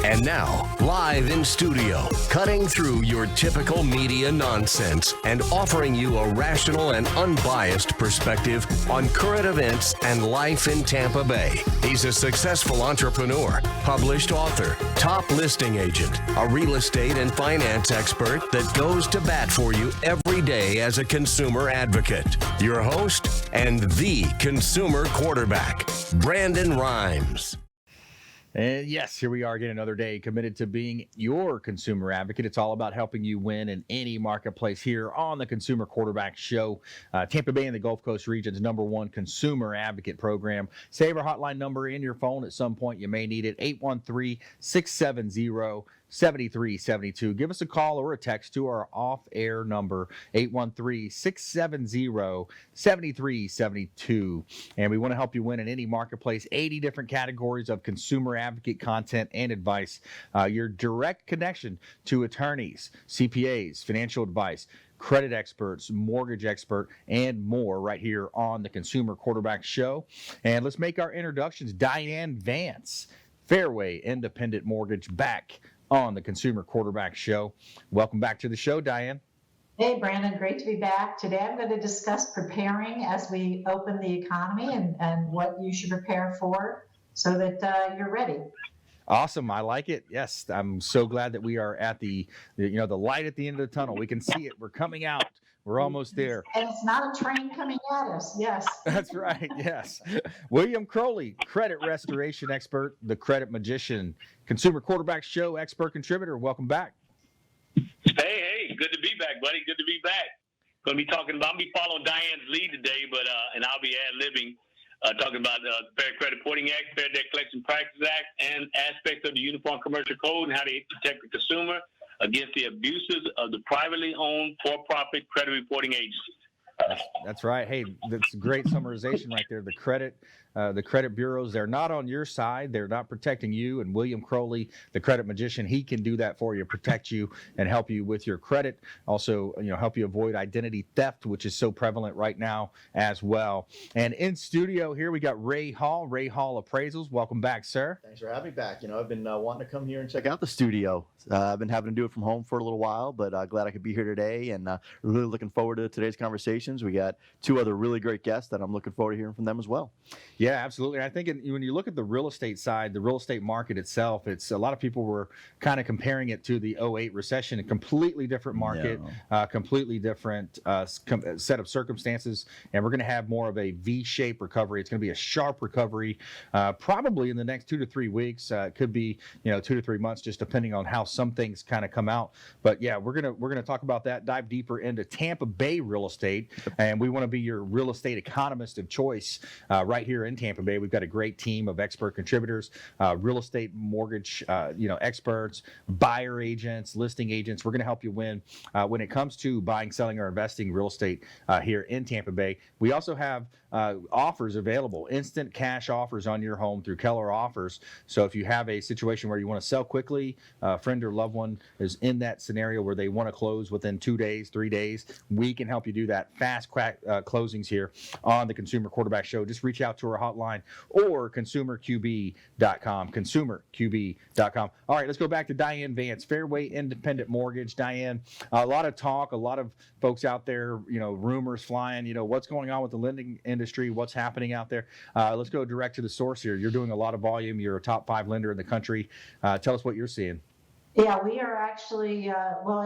And now, live in studio, cutting through your typical media nonsense and offering you a rational and unbiased perspective on current events and life in Tampa Bay. He's a successful entrepreneur, published author, top listing agent, a real estate and finance expert that goes to bat for you every day as a consumer advocate. Your host and the consumer quarterback, Brandon Rhymes. And yes, here we are again another day committed to being your consumer advocate. It's all about helping you win in any marketplace here on the Consumer Quarterback Show. Tampa Bay and the Gulf Coast region's #1 consumer advocate program. Save our hotline number in your phone at some point. You may need it. 813-670-7372. Give us a call or a text to our off-air number, 813-670-7372. And we want to help you win in any marketplace. 80 different categories of consumer advocate content and advice. Your direct connection to attorneys, CPAs, financial advice, credit experts, mortgage expert, and more right here on the Consumer Quarterback Show. And let's make our introductions. Diane, Vance, Fairway Independent Mortgage, back on the Consumer Quarterback Show. Welcome back to the show, Diane. Hey, Brandon, great to be back. Today I'm going to discuss preparing as we open the economy and what you should prepare for so that you're ready. Awesome. I like it. Yes, I'm so glad that we are at the light at the end of the tunnel. We can see it. We're coming out. We're almost there. And it's not a train coming at us. Yes. That's right. Yes. William Crowley, credit restoration expert, the credit magician, Consumer Quarterback Show expert contributor. Welcome back. Hey, good to be back, buddy. Good to be back. I'll be following Diane's lead today, but and I'll be ad-libbing, talking about the Fair Credit Reporting Act, Fair Debt Collection Practices Act, and aspects of the Uniform Commercial Code and how they protect the consumer against the abuses of the privately owned for-profit credit reporting agencies. That's right. Hey, that's a great summarization right there. The credit bureaus, they're not on your side. They're not protecting you. And William Crowley, the credit magician, he can do that for you, protect you and help you with your credit. Also, help you avoid identity theft, which is so prevalent right now as well. And in studio here, we got Ray Hall Appraisals. Welcome back, sir. Thanks for having me back. I've been wanting to come here and check out the studio. I've been having to do it from home for a little while, but glad I could be here today and really looking forward to today's conversations. We got two other really great guests that I'm looking forward to hearing from them as well. Yeah, absolutely. I think when you look at the real estate side, the real estate market itself, it's a lot of people were kind of comparing it to the '08 recession, a completely different market, completely different set of circumstances, and we're going to have more of a V-shaped recovery. It's going to be a sharp recovery, probably in the next 2 to 3 weeks. It could be 2 to 3 months, just depending on how some things kind of come out. But yeah, we're gonna talk about that, dive deeper into Tampa Bay real estate, and we want to be your real estate economist of choice right here in Tampa Bay. We've got a great team of expert contributors, real estate mortgage experts, buyer agents, listing agents. We're going to help you win when it comes to buying, selling, or investing real estate here in Tampa Bay. We also have offers available, instant cash offers on your home through Keller Offers. So if you have a situation where you want to sell quickly, a friend or loved one is in that scenario where they want to close within 2 days, 3 days, we can help you do that. Fast closings here on the Consumer Quarterback Show. Just reach out to our hotline or consumerqb.com, consumerqb.com. All right, let's go back to Diane Vance, Fairway Independent Mortgage. Diane, a lot of talk, a lot of folks out there, rumors flying, what's going on with the lending industry, what's happening out there. Let's go direct to the source here. You're doing a lot of volume. You're a top 5 lender in the country. Tell us what you're seeing. Yeah, we are actually,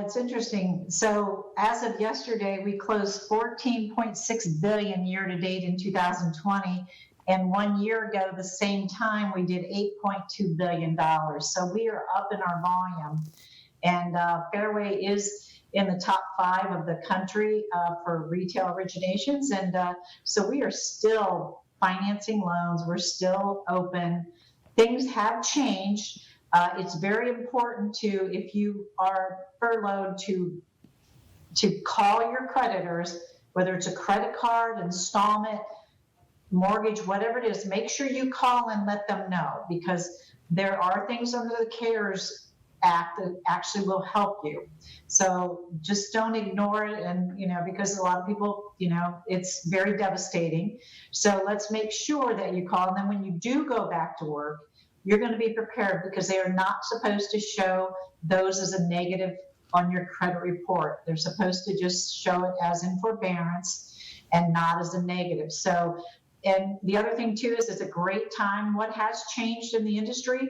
it's interesting. So as of yesterday, we closed $14.6 billion year to date in 2020. And 1 year ago, the same time, we did $8.2 billion. So we are up in our volume. And Fairway is in the top 5 of the country for retail originations. And so we are still financing loans. We're still open. Things have changed. It's very important if you are furloughed, to call your creditors, whether it's a credit card, installment, mortgage, whatever it is. Make sure you call and let them know, because there are things under the CARES Act that actually will help you. So just don't ignore it. And, because a lot of people, it's very devastating. So let's make sure that you call. And then when you do go back to work, you're going to be prepared because they are not supposed to show those as a negative on your credit report. They're supposed to just show it as in forbearance and not as a negative. So, and the other thing too is it's a great time. What has changed in the industry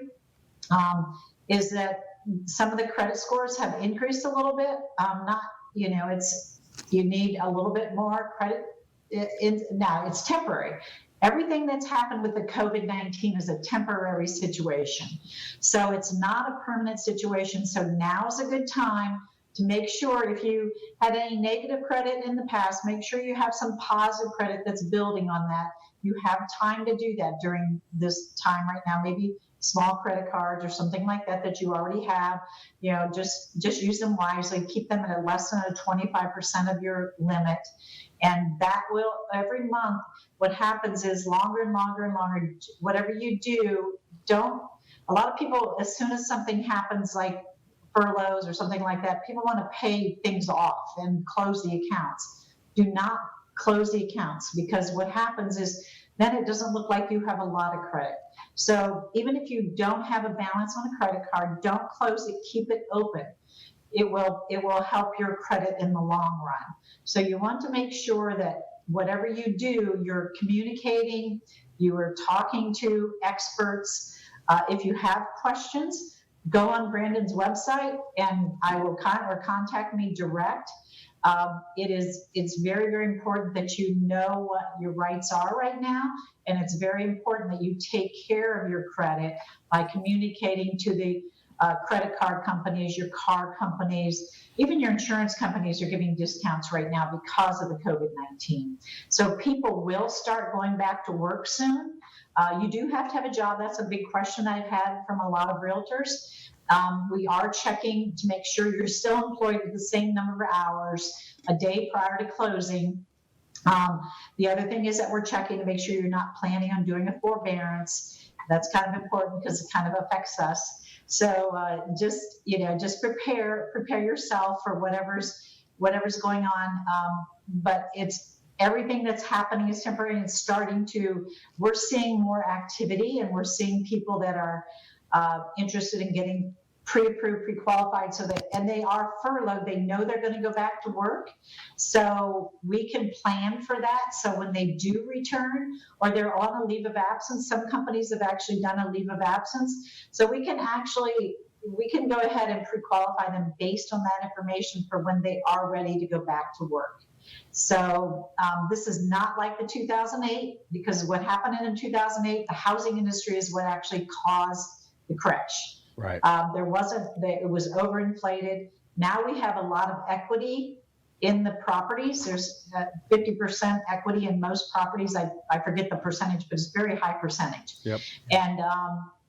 is that some of the credit scores have increased a little bit. Not, you need a little bit more credit. Now it's temporary. Everything that's happened with the COVID-19 is a temporary situation. So it's not a permanent situation. So now is a good time to make sure if you had any negative credit in the past, make sure you have some positive credit that's building on that. You have time to do that during this time right now, maybe small credit cards or something like that that you already have. Just use them wisely, keep them at less than a 25% of your limit. And that will, every month, what happens is longer and longer and longer, whatever you do, a lot of people, as soon as something happens like furloughs or something like that, people want to pay things off and close the accounts. Do not close the accounts, because what happens is then it doesn't look like you have a lot of credit. So even if you don't have a balance on a credit card, don't close it, keep it open. It will help your credit in the long run. So you want to make sure that whatever you do, you're communicating, you are talking to experts. If you have questions, go on Brandon's website and or contact me direct. It's very, very important that you know what your rights are right now. And it's very important that you take care of your credit by communicating to the credit card companies, your car companies, even your insurance companies are giving discounts right now because of the COVID-19. So people will start going back to work soon. You do have to have a job. That's a big question I've had from a lot of realtors. We are checking to make sure you're still employed with the same number of hours a day prior to closing. The other thing is that we're checking to make sure you're not planning on doing a forbearance. That's kind of important because it kind of affects us. So just prepare yourself for whatever's going on. But everything that's happening is temporary, and we're seeing more activity, and we're seeing people that are interested in getting pre-approved, pre-qualified, and they are furloughed. They know they're going to go back to work. So we can plan for that. So when they do return or they're on a leave of absence, some companies have actually done a leave of absence. So we can go ahead and pre-qualify them based on that information for when they are ready to go back to work. So this is not like the 2008, because what happened in 2008, the housing industry is what actually caused the crash. Right. It was overinflated. Now we have a lot of equity in the properties. There's 50% equity in most properties. I forget the percentage, but it's a very high percentage. Yep. And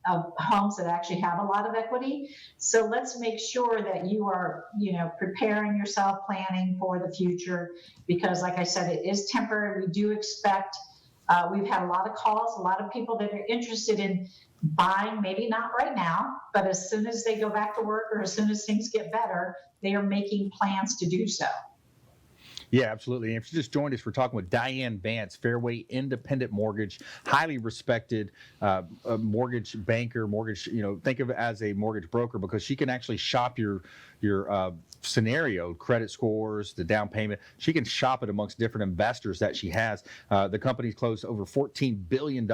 of homes that actually have a lot of equity. So let's make sure that you are, preparing yourself, planning for the future, because like I said, it is temporary. We do expect, we've had a lot of calls, a lot of people that are interested in buying, maybe not right now, but as soon as they go back to work or as soon as things get better, they are making plans to do so. Yeah, absolutely. And if you just joined us, we're talking with Diane Vance, Fairway Independent Mortgage, highly respected mortgage banker, think of it as a mortgage broker, because she can actually shop your scenario, credit scores, the down payment. She can shop it amongst different investors that she has. The company's closed over $14 billion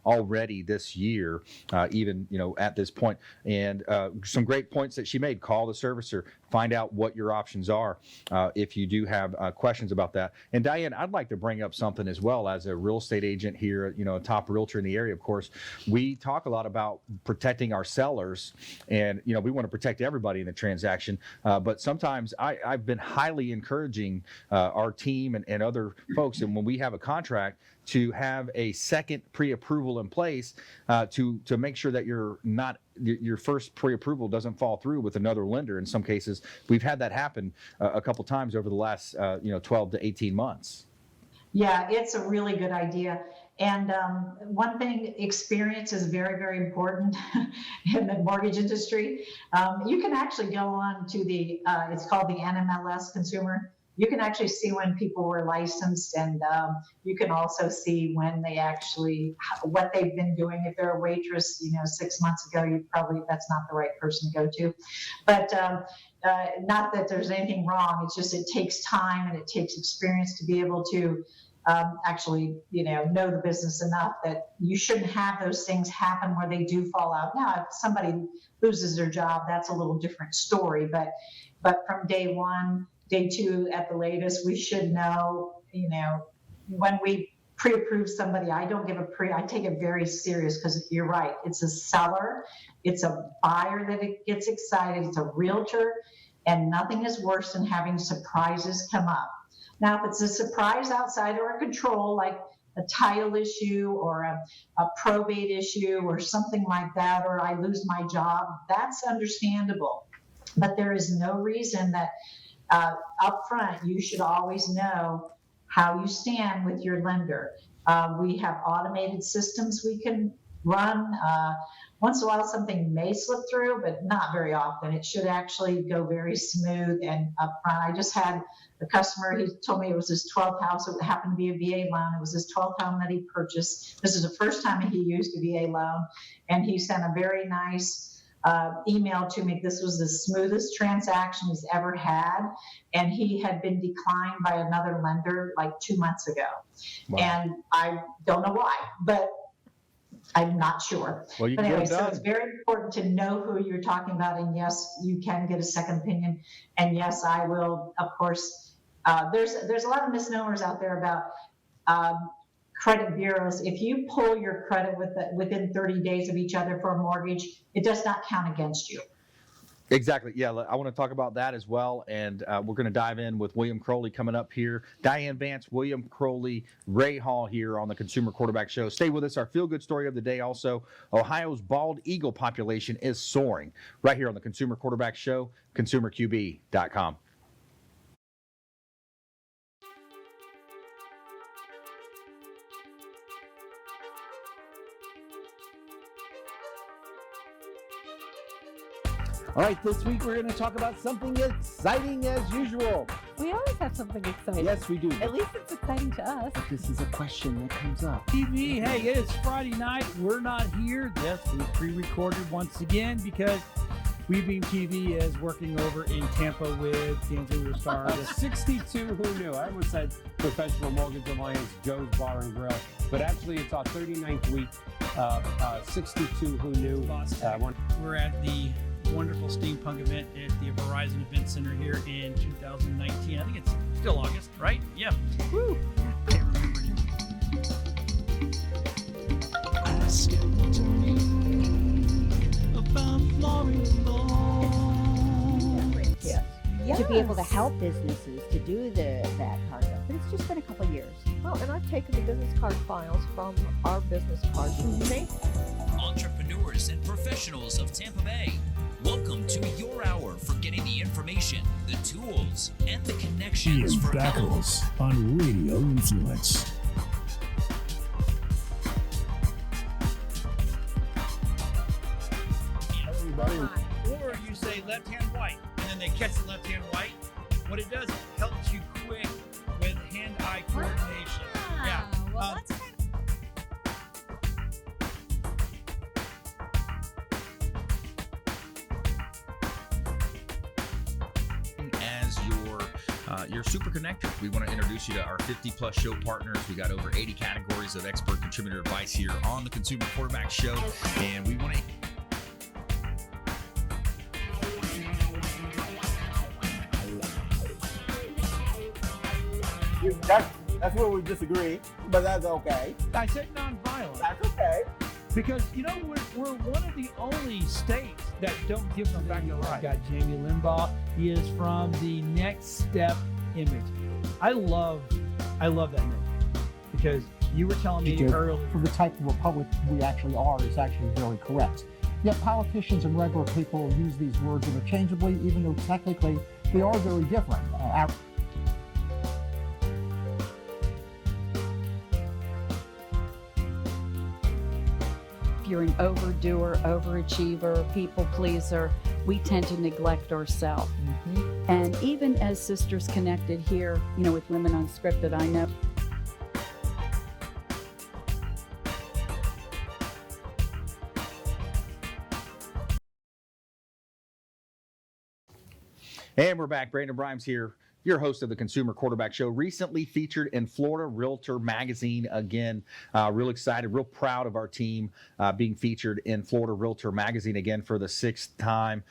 already this year, even at this point. And some great points that she made. Call the servicer, find out what your options are if you do have questions about that. And Diane, I'd like to bring up something as well. As a real estate agent here, a top realtor in the area, of course, we talk a lot about protecting our sellers, and we want to protect everybody in the transaction. But sometimes I've been highly encouraging our team and other folks, and when we have a contract, to have a second pre-approval in place to make sure that your first pre-approval doesn't fall through with another lender. In some cases, we've had that happen a couple times over the last 12 to 18 months. Yeah, it's a really good idea. And one thing, experience is very, very important in the mortgage industry. You can actually go on to it's called the NMLS Consumer you can actually see when people were licensed, and you can also see when they actually, what they've been doing. If they're a waitress, 6 months ago, that's not the right person to go to. But not that there's anything wrong. It's just, it takes time and it takes experience to be able to actually, know the business enough that you shouldn't have those things happen where they do fall out. Now, if somebody loses their job, that's a little different story. But from day one, day two at the latest, we should know, when we pre-approve somebody, I take it very serious, because you're right. It's a seller, it's a buyer that it gets excited, it's a realtor, and nothing is worse than having surprises come up. Now, if it's a surprise outside of our control, like a title issue or a probate issue or something like that, or I lose my job, that's understandable. But there is no reason that up front, you should always know how you stand with your lender. We have automated systems we can run. Once in a while, something may slip through, but not very often. It should actually go very smooth and upfront. I just had a customer, he told me it was his 12th house. It happened to be a VA loan. It was his 12th home that he purchased. This is the first time he used a VA loan. And he sent a very nice email to me. This was the smoothest transaction he's ever had. And he had been declined by another lender like 2 months ago. Wow. And I don't know why, but I'm not sure. Well, you but can anyway, get it done. So it's very important to know who you're talking about. And yes, you can get a second opinion. And yes, I will, of course, there's a lot of misnomers out there about credit bureaus. If you pull your credit within 30 days of each other for a mortgage, it does not count against you. Exactly. Yeah, I want to talk about that as well. And we're going to dive in with William Crowley coming up here. Diane, Vance, William Crowley, Ray Hall here on the Consumer Quarterback Show. Stay with us. Our feel-good story of the day also, Ohio's bald eagle population is soaring. Right here on the Consumer Quarterback Show, consumerqb.com. All right, this week we're going to talk about something exciting as usual. We always have something exciting. Yes, we do. At least it's exciting to us. This is a question that comes up. TV, hey, it's Friday night. We're not here. Yes, we pre-recorded once again because WeBeam TV is working over in Tampa with D'Angelo Star. 62, who knew? I almost said Professional Mortgage Alliance, Joe's Bar and Grill. But actually, it's our 39th week. 62, who knew? We're at the wonderful steampunk event at the Verizon Event Center here in 2019. I think it's still August, right? Yeah. Woo! Can't remember now. Ask to me about Yes. To be able to help businesses to do that part of it. But it's just been a couple of years. Well, and I've taken the business card files from our business cards and made entrepreneurs and professionals of Tampa Bay. Welcome to your hour for getting the information, the tools, and the connections for Battles on Radio Influence. Or you say left hand white, and then they catch the left hand white. What it does, it helps you quick with hand-eye coordination. Yeah. Well, that's kind as your super connector. We want to introduce you to our 50-plus show partners. We got over 80 categories of expert contributor advice here on the Consumer Quarterback Show, and we want to That's where we disagree, but that's okay. I said nonviolent. That's okay. Because, we're one of the only states that don't give them back to life. Got Jamie Limbaugh. He is from the Next Step Image. I love that name because you were telling me earlier. For the type of republic we actually are is actually very correct. Yet politicians and regular people use these words interchangeably, even though technically they are very different. you're an overdoer, overachiever, people pleaser, we tend to neglect ourselves. And even as Sisters Connected here, with Women Unscripted, I know. And we're back. Brandon Brimes here, your host of the Consumer Quarterback Show, recently featured in Florida Realtor Magazine again. Real excited, real proud of our team being featured in Florida Realtor Magazine again for the 6th time.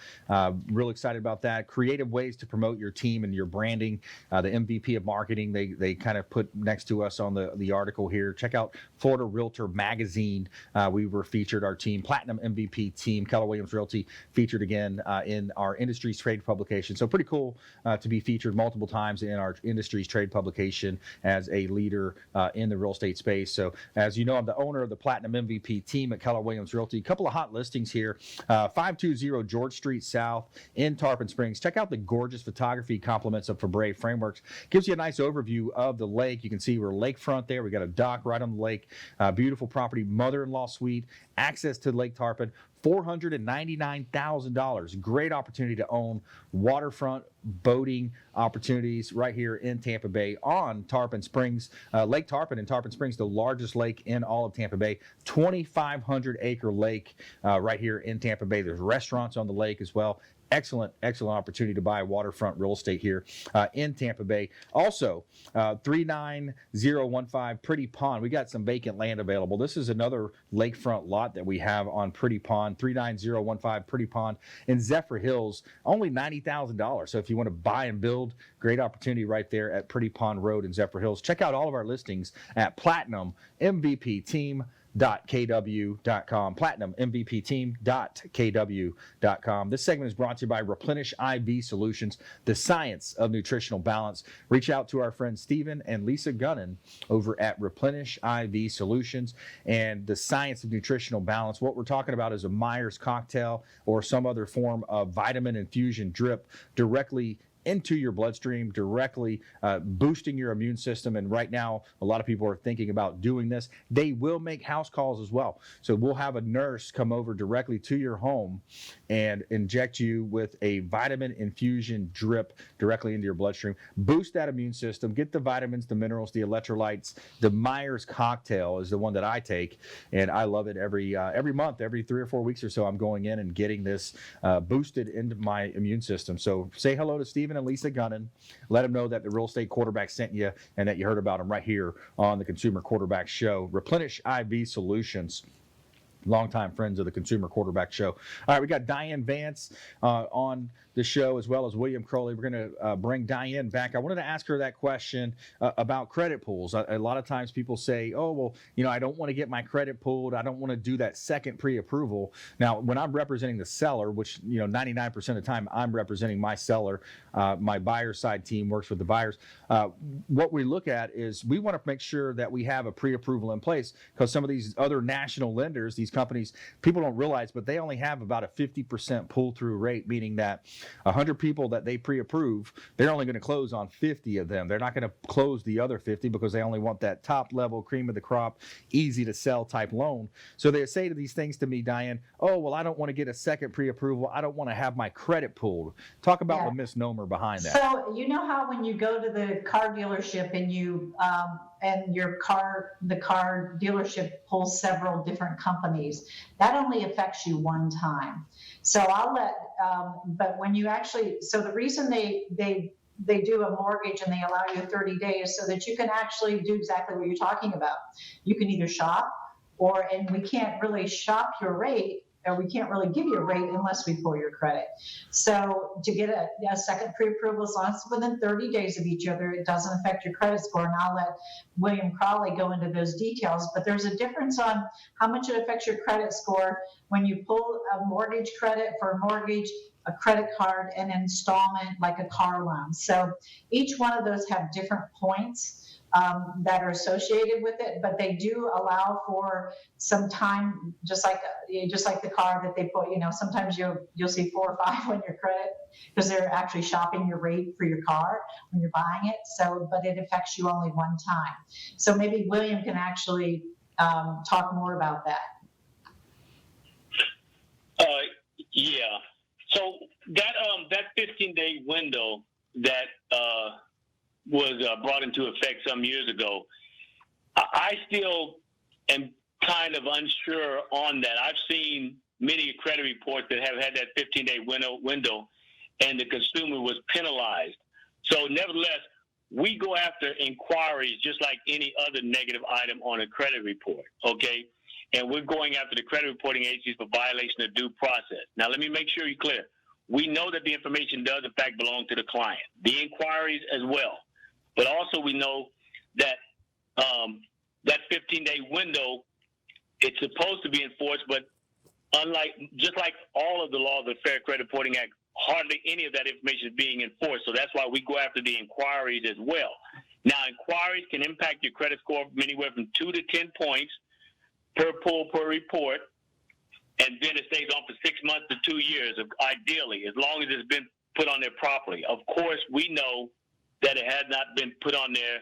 Real excited about that. Creative ways to promote your team and your branding. The MVP of marketing, they kind of put next to us on the article here. Check out Florida Realtor Magazine. We were featured, our team, Platinum MVP team, Keller Williams Realty, featured again in our Industries Trade publication. So pretty cool to be featured multiple times in our Industries Trade publication as a leader in the real estate space. So as you know, I'm the owner of the Platinum MVP team at Keller Williams Realty. A couple of hot listings here. 520 George Street South in Tarpon Springs. Check out the gorgeous photography compliments of Fabre Frameworks. Gives you a nice overview of the lake. You can see we're lakefront there. We got a dock right on the lake. Beautiful property, mother-in-law suite, access to Lake Tarpon. $499,000. Great opportunity to own waterfront boating opportunities right here in Tampa Bay on Tarpon Springs. Lake Tarpon in Tarpon Springs, the largest lake in all of Tampa Bay. 2,500 acre lake right here in Tampa Bay. There's restaurants on the lake as well. Excellent opportunity to buy waterfront real estate here in Tampa Bay. Also, 39015 Pretty Pond. We got some vacant land available. This is another lakefront lot that we have on Pretty Pond. 39015 Pretty Pond in Zephyr Hills. Only $90,000. So if you want to buy and build, great opportunity right there at Pretty Pond Road in Zephyr Hills. Check out all of our listings at platinummvpteam.kw.com. platinummvpteam.kw.com. This segment is brought to you by Replenish IV Solutions, the science of nutritional balance. Reach out to our friends Stephen and Lisa Gunnan over at Replenish IV Solutions and the science of nutritional balance. What we're talking about is a Myers cocktail or some other form of vitamin infusion drip directly into your bloodstream, directly boosting your immune system. And right now, a lot of people are thinking about doing this. They will make house calls as well. So we'll have a nurse come over directly to your home and inject you with a vitamin infusion drip directly into your bloodstream. Boost that immune system, get the vitamins, the minerals, the electrolytes. The Myers cocktail is the one that I take, and I love it every month, every 3 or 4 weeks or so. I'm going in and getting this boosted into my immune system. So say hello to Stephen and Lisa Gunnan. Let them know that the Real Estate Quarterback sent you and that you heard about them right here on the Consumer Quarterback Show. Replenish IV Solutions. Longtime friends of the Consumer Quarterback Show. All right, we got Diane Vance on the show, as well as William Crowley. We're going to bring Diane back. I wanted to ask her that question about credit pools. A lot of times people say, oh, well, I don't want to get my credit pulled. I don't want to do that second pre-approval. Now, when I'm representing the seller, which, 99% of the time I'm representing my seller, my buyer side team works with the buyers. What we look at is we want to make sure that we have a pre-approval in place, because some of these other national lenders, these companies, people don't realize, but they only have about a 50% pull-through rate, meaning that 100 people that they pre-approve, they're only going to close on 50 of them. They're not going to close the other 50 because they only want that top level, cream of the crop, easy to sell type loan. So they say to these things to me, Diane, oh, well, I don't want to get a second pre-approval. I don't want to have my credit pulled. Talk about the misnomer behind that. So you know how when you go to the car dealership and you and the car dealership pulls several different companies, that only affects you one time. So I'll let, but when you actually, so the reason they do a mortgage and they allow you 30 days so that you can actually do exactly what you're talking about. You can either shop and we can't really shop your rate, or we can't really give you a rate unless we pull your credit. So to get a second pre-approval, as long as it's within 30 days of each other, it doesn't affect your credit score. And I'll let William Crowley go into those details. But there's a difference on how much it affects your credit score when you pull a mortgage credit for a mortgage, a credit card, and installment like a car loan. So each one of those have different points that are associated with it, but they do allow for some time, just like the car that they put. Sometimes you'll see 4 or 5 on your credit because they're actually shopping your rate for your car when you're buying it. So, but it affects you only one time. So maybe William can actually talk more about that. Yeah. So that 15-day window that was brought into effect some years ago, I still am kind of unsure on that. I've seen many credit reports that have had that 15-day window, and the consumer was penalized. So nevertheless, we go after inquiries just like any other negative item on a credit report, okay? And we're going after the credit reporting agencies for violation of due process. Now, let me make sure you're clear. We know that the information does, in fact, belong to the client, the inquiries as well. But also we know that that 15-day window, it's supposed to be enforced, but just like all of the laws of the Fair Credit Reporting Act, hardly any of that information is being enforced. So that's why we go after the inquiries as well. Now, inquiries can impact your credit score from anywhere from 2 to 10 points per pull per report, and then it stays on for 6 months to 2 years, ideally, as long as it's been put on there properly. Of course, we know that it has not been put on there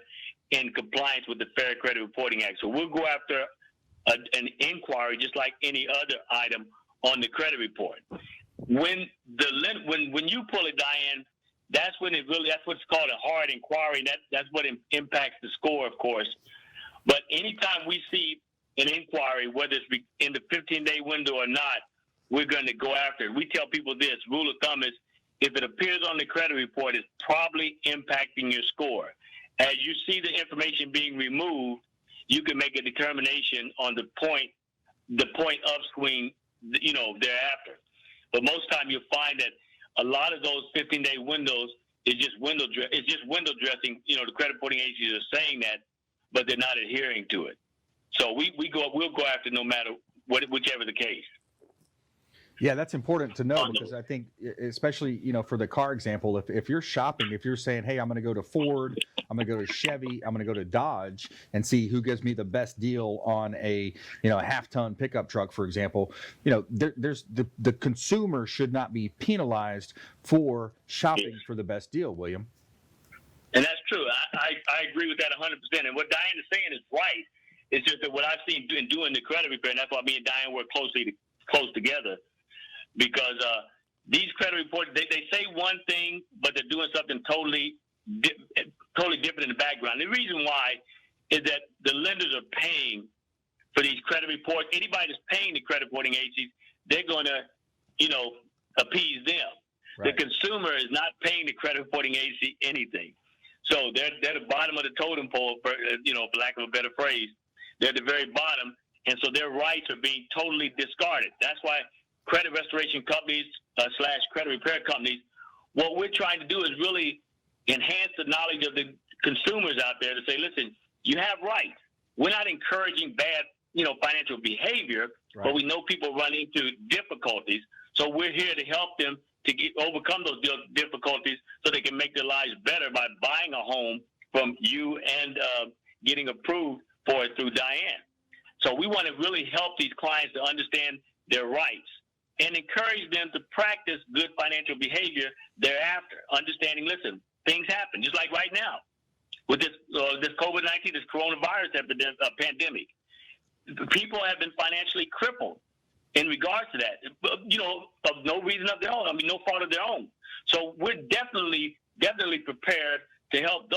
in compliance with the Fair Credit Reporting Act. So we'll go after an inquiry just like any other item on the credit report. When you pull it, Diane, that's what's called a hard inquiry. That's what impacts the score, of course. But anytime we see an inquiry, whether it's in the 15-day window or not, we're going to go after it. We tell people this rule of thumb is, if it appears on the credit report, it's probably impacting your score. As you see the information being removed, you can make a determination on the point of screen, thereafter. But most time you'll find that a lot of those 15-day windows is just window dressing. The credit reporting agencies are saying that, but they're not adhering to it. So we'll go after no matter whichever the case. Yeah, that's important to know, because I think, especially, for the car example, if you're shopping, if you're saying, hey, I'm going to go to Ford, I'm going to go to Chevy, I'm going to go to Dodge and see who gives me the best deal on a half-ton pickup truck, for example, there's the consumer should not be penalized for shopping for the best deal, William. And that's true. I agree with that 100%. And what Diane is saying is right. It's just that what I've seen in doing the credit repair, and that's why me and Diane work close together, because these credit reports, they say one thing, but they're doing something totally different in the background. The reason why is that the lenders are paying for these credit reports. Anybody that's paying the credit reporting agencies, they're going to, appease them. Right. The consumer is not paying the credit reporting agency anything. So they're the bottom of the totem pole, for lack of a better phrase. They're at the very bottom, and so their rights are being totally discarded. That's why credit restoration companies / credit repair companies, what we're trying to do is really enhance the knowledge of the consumers out there to say, listen, you have rights. We're not encouraging bad, financial behavior, right, but we know people run into difficulties. So we're here to help them to overcome those difficulties so they can make their lives better by buying a home from you and getting approved for it through Diane. So we want to really help these clients to understand their rights and encourage them to practice good financial behavior thereafter, understanding, listen, things happen, just like right now with this COVID-19, this coronavirus pandemic. People have been financially crippled in regards to that, of no reason of their own, no fault of their own. So we're definitely prepared to help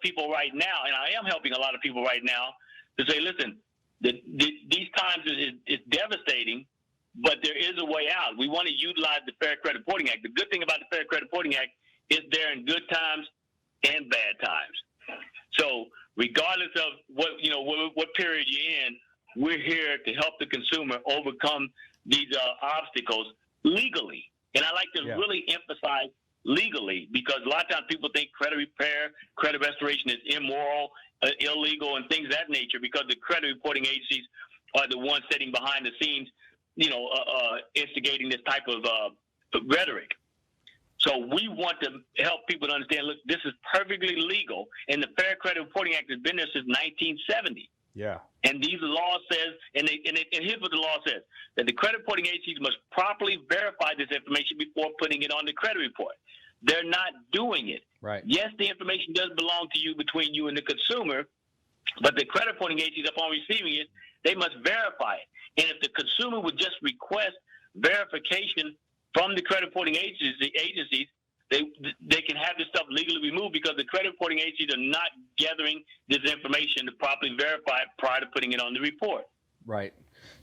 people right now, and I am helping a lot of people right now to say, listen, these times is devastating, but there is a way out. We want to utilize the Fair Credit Reporting Act. The good thing about the Fair Credit Reporting Act is there in good times and bad times. So regardless of what period you're in, we're here to help the consumer overcome these obstacles legally. And I like to really emphasize legally, because a lot of times people think credit repair, credit restoration is immoral, illegal, and things of that nature, because the credit reporting agencies are the ones sitting behind the scenes, instigating this type of rhetoric. So we want to help people to understand, look, this is perfectly legal, and the Fair Credit Reporting Act has been there since 1970. Yeah. And these laws says, and here's what the law says, that the credit reporting agencies must properly verify this information before putting it on the credit report. They're not doing it. Right. Yes, the information does belong to you, between you and the consumer, but the credit reporting agencies, upon receiving it, they must verify it. And if the consumer would just request verification from the credit reporting agencies, they can have this stuff legally removed because the credit reporting agencies are not gathering this information to properly verify it prior to putting it on the report. Right.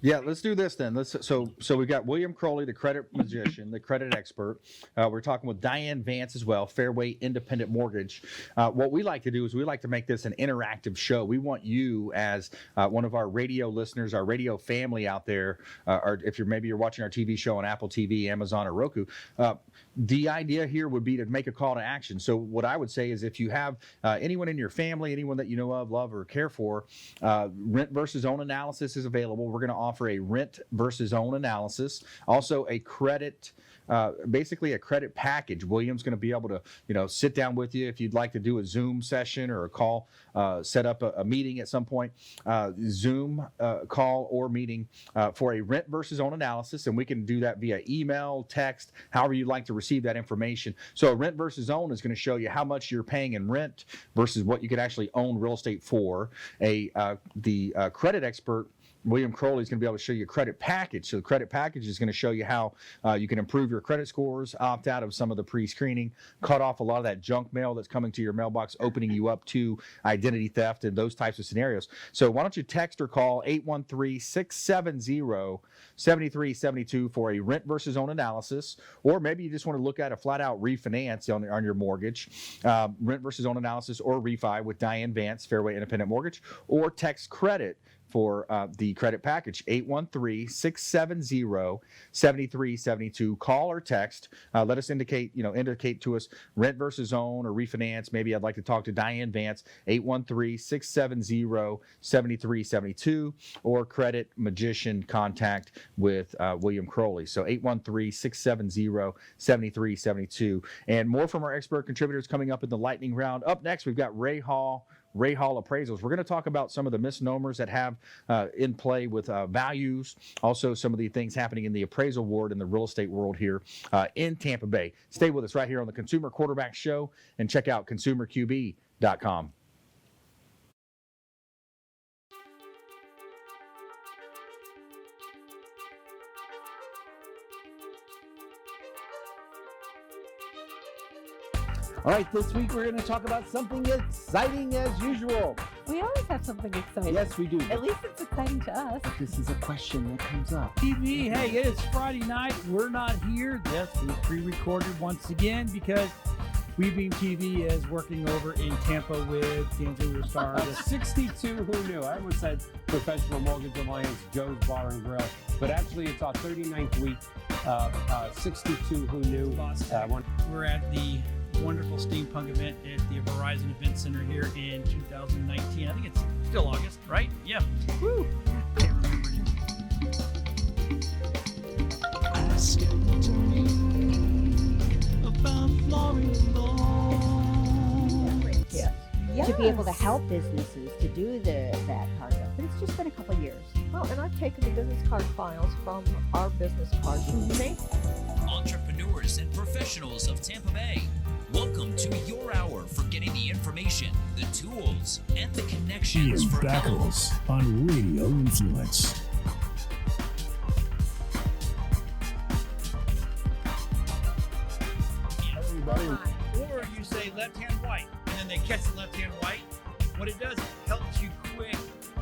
Yeah, let's do this then. So we've got William Crowley, the credit magician, the credit expert. We're talking with Diane Vance as well, Fairway Independent Mortgage. What we like to do is we like to make this an interactive show. We want you as one of our radio listeners, our radio family out there, or if you're watching our TV show on Apple TV, Amazon, or Roku. The idea here would be to make a call to action. So what I would say is if you have anyone in your family, anyone that you know of, love, or care for, rent versus own analysis is available. We're going to offer a rent versus own analysis. Also a credit, basically a credit package. William's going to be able to, sit down with you if you'd like to do a Zoom session or a call, set up a meeting at some point, Zoom call or meeting for a rent versus own analysis. And we can do that via email, text, however you'd like to receive that information. So a rent versus own is going to show you how much you're paying in rent versus what you could actually own real estate for. The credit expert, William Crowley, is going to be able to show you a credit package. So the credit package is going to show you how you can improve your credit scores, opt out of some of the pre-screening, cut off a lot of that junk mail that's coming to your mailbox, opening you up to identity theft and those types of scenarios. So why don't you text or call 813-670-7372 for a rent versus own analysis, or maybe you just want to look at a flat-out refinance on your mortgage, rent versus own analysis or refi with Diane Vance, Fairway Independent Mortgage, or text credit for the credit package, 813-670-7372. Call or text. Let us indicate to us rent versus own or refinance. Maybe I'd like to talk to Diane Vance, 813-670-7372, or credit magician contact with William Crowley. So 813-670-7372. And more from our expert contributors coming up in the lightning round. Up next, we've got Ray Hall Appraisals. We're going to talk about some of the misnomers that have in play with values, also some of the things happening in the appraisal world and the real estate world here in Tampa Bay. Stay with us right here on the Consumer Quarterback Show and check out consumerqb.com. All right, this week we're going to talk about something exciting as usual. We always have something exciting. Yes, we do. At least it's exciting to us. This is a question that comes up. TV, hey, it is Friday night. We're not here. Yes, we pre-recorded once again because WeBeam TV is working over in Tampa with D'Angelo Star. 62 who knew. I almost said Professional Mortgage Alliance, Joe's Bar and Grill, but actually it's our 39th week. 62 who knew. We're at the wonderful steampunk event at the Verizon Event Center here in 2019. I think it's still August, right? Yeah. Woo! Can't remember. Ask to me about Yes. To be able to help businesses to do that part of it. But it's just been a couple years. Well, and I've taken the business card files from our business cards and made Entrepreneurs and professionals of Tampa Bay, welcome to your hour for getting the information, the tools, and the connections Ian for Beckles on Radio Influence. Or you say left hand white, and then they catch the left hand white. What it does, it helps you quick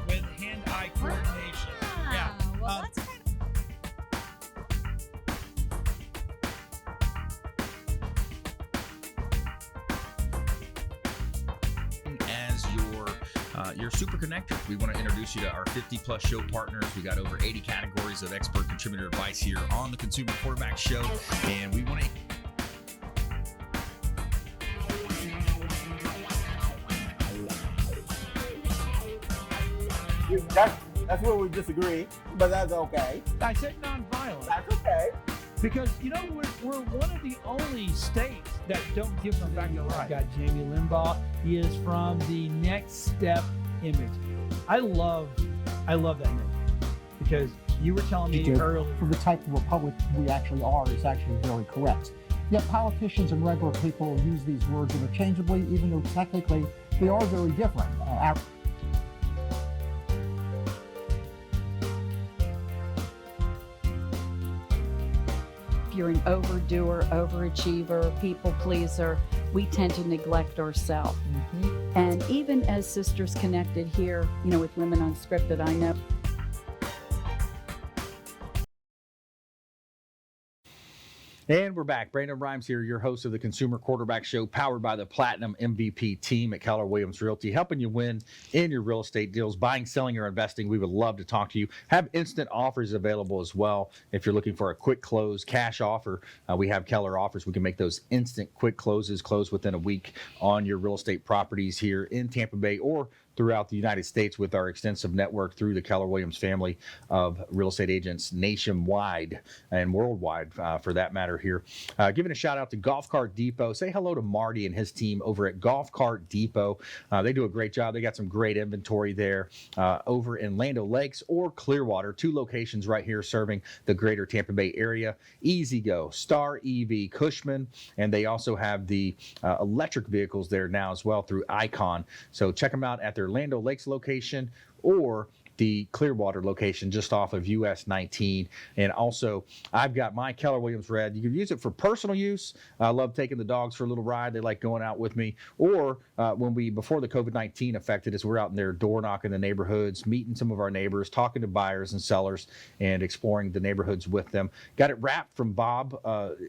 with hand-eye coordination. Yeah. Well, that's kind As your super connector, we want to introduce you to our 50-plus show partners. We got over 80 categories of expert contributor advice here on the Consumer Quarterback Show, and we want to. That's where we disagree, but that's okay. I said nonviolent. That's okay. Because, we're one of the only states that don't give them back the right. Got Jamie Limbaugh. He is from the Next Step Image. I love that image because you were telling me earlier. For the type of republic we actually are is actually very correct. Yet politicians and regular people use these words interchangeably, even though technically they are very different. if you're an overdoer, overachiever, people pleaser, we tend to neglect ourselves. And even as Sisters Connected here, with Women Unscripted, I know. And we're back. Brandon Rhymes here, your host of the Consumer Quarterback Show, powered by the Platinum MVP team at Keller Williams Realty, helping you win in your real estate deals, buying, selling, or investing. We would love to talk to you. Have instant offers available as well. If you're looking for a quick close, cash offer, we have Keller offers. We can make those instant quick closes, close within a week on your real estate properties here in Tampa Bay or throughout the United States with our extensive network through the Keller Williams family of real estate agents nationwide and worldwide, for that matter here. Giving a shout out to Golf Cart Depot. Say hello to Marty and his team over at Golf Cart Depot. They do a great job. They got some great inventory there over in Land Lakes or Clearwater, 2 locations right here serving the greater Tampa Bay area. Easy Go, Star EV, Cushman, and they also have the electric vehicles there now as well through Icon. So check them out at their Land Lakes location or the Clearwater location just off of US 19. And also, I've got my Keller Williams Red. You can use it for personal use. I love taking the dogs for a little ride. They like going out with me. Or before the COVID-19 affected us, we're out in there door knocking the neighborhoods, meeting some of our neighbors, talking to buyers and sellers, and exploring the neighborhoods with them. Got it wrapped from Bob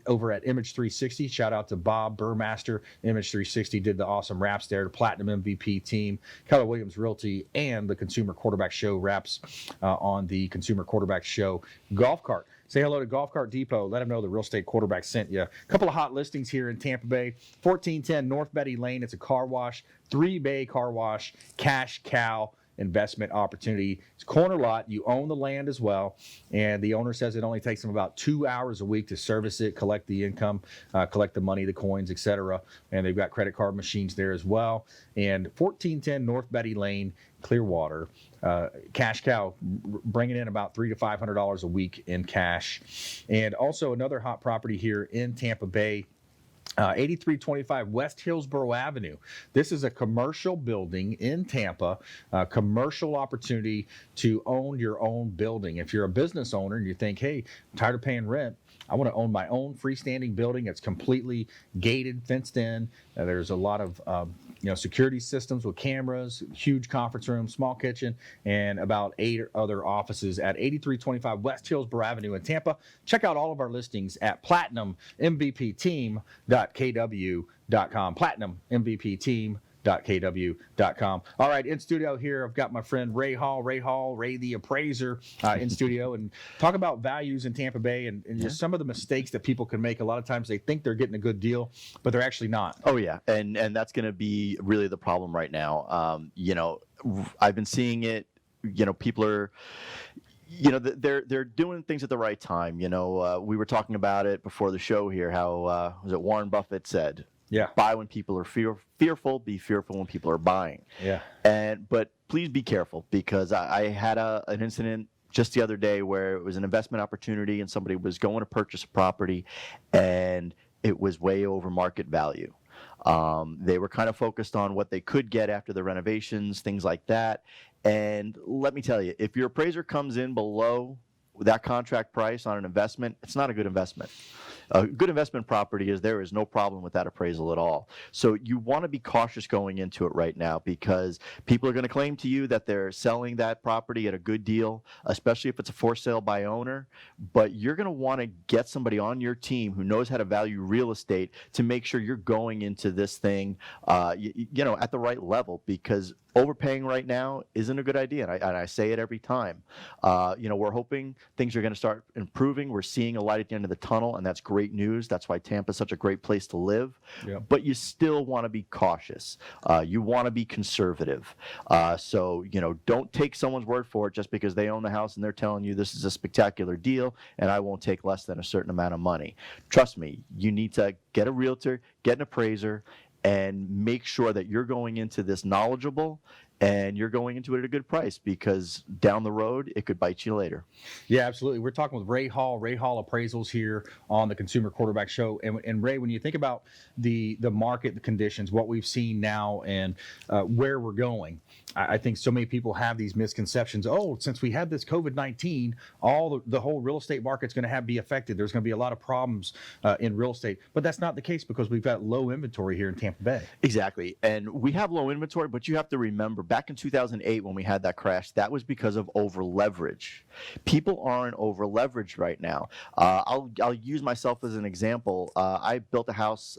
over at Image 360. Shout out to Bob Burmaster. Image 360 did the awesome wraps there. The Platinum MVP team, Keller Williams Realty, and the Consumer Quarterback Show wraps on the Consumer Quarterback Show golf cart. Say hello to Golf Cart Depot. Let them know the real estate quarterback sent you. A couple of hot listings here in Tampa Bay. 1410 North Betty Lane. It's a car wash, 3-bay car wash, cash cow investment opportunity. It's a corner lot. You own the land as well. And the owner says it only takes them about 2 hours a week to service it, collect the income, collect the money, the coins, etc. And they've got credit card machines there as well. And 1410 North Betty Lane, Clearwater. Cash cow, bringing in about $300 to $500 a week in cash. And also another hot property here in Tampa Bay, 8325 West Hillsborough Avenue. This is a commercial building in Tampa, commercial opportunity to own your own building. If you're a business owner and you think, hey, I'm tired of paying rent, I want to own my own freestanding building. It's completely gated, fenced in. There's a lot of security systems with cameras, huge conference room, small kitchen, and about 8 other offices at 8325 West Hillsborough Avenue in Tampa. Check out all of our listings at platinummvpteam.kw.com. platinummvpteam.kw.com. All right, in studio here, I've got my friend Ray Hall, Ray the appraiser, in studio, and talk about values in Tampa Bay and just some of the mistakes that people can make. A lot of times they think they're getting a good deal, but they're actually not. Oh yeah, and that's going to be really the problem right now. I've been seeing it. People are. They're doing things at the right time. We were talking about it before the show here. How was it Warren Buffett said? Yeah. Buy when people are fearful. Be fearful when people are buying. Yeah. But please be careful, because I had an incident just the other day where it was an investment opportunity and somebody was going to purchase a property and it was way over market value. They were kind of focused on what they could get after the renovations, things like that. And let me tell you, if your appraiser comes in below that contract price on an investment, it's not a good investment. A good investment property there is no problem with that appraisal at all. So you want to be cautious going into it right now, because people are going to claim to you that they're selling that property at a good deal, especially if it's a for sale by owner. But you're going to want to get somebody on your team who knows how to value real estate to make sure you're going into this thing, at the right level, because overpaying right now isn't a good idea. And I say it every time. We're hoping things are going to start improving. We're seeing a light at the end of the tunnel, and that's great news. That's why Tampa is such a great place to live. Yep. But you still want to be cautious. You want to be conservative. So don't take someone's word for it just because they own the house and they're telling you this is a spectacular deal and I won't take less than a certain amount of money. Trust me, you need to get a realtor, get an appraiser, and make sure that you're going into this knowledgeable and you're going into it at a good price, because down the road it could bite you later. Yeah, absolutely. We're talking with Ray Hall Appraisals here on the Consumer Quarterback Show. And Ray, when you think about the market, the conditions, what we've seen now, and where we're going, I think so many people have these misconceptions. Oh, since we had this COVID-19, the whole real estate market's going to be affected. There's going to be a lot of problems in real estate. But that's not the case, because we've got low inventory here in Tampa Bay. Exactly. And we have low inventory, but you have to remember, back in 2008 when we had that crash, that was because of over leverage. People aren't over leveraged right now. I'll use myself as an example. I built a house